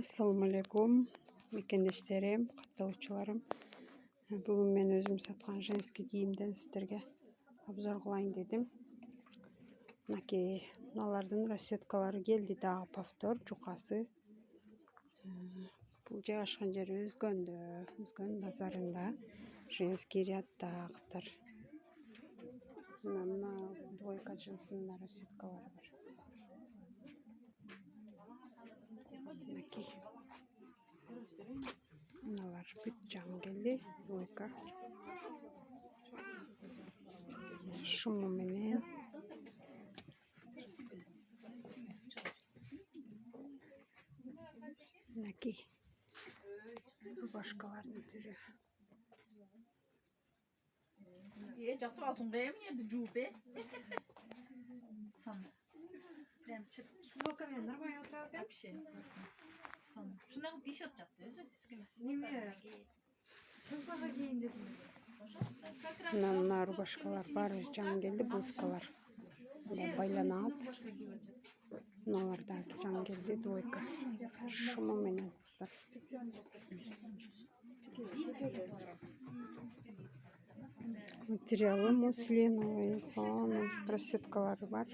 Assalamualaikum, мекендештерим, катталуучуларым. Бүгүн мен өзүм саткан женский кийимден сиздерге обзор кылайын дедим. Мынакей мыналардын расчеткалары келди, дагы повтор жукасы. Бул жайгашкан жери Өзгөн базарында, женский рядда кыздар. Мына двойка джинсынын расчеткалары бар. Мынакей. Мыналар бүт жагым келди, двойка. Шуму менен. Мынакей. Рубашкалардын түрү. Жактып алтын кайым жерди жууп сан. Прям Локамен нормально отырады. вообще сан. Шундай кылып кийишип жатты өзү. Неме? Сумкага кийин дедим. Мына рубашкалар баары жаңы келди, блузкалар. Байланат. Мыналар дагы жаңы келди, двойка. Шуму менен кыздар. Материалы муслиновый, сонун расчеткалары бар.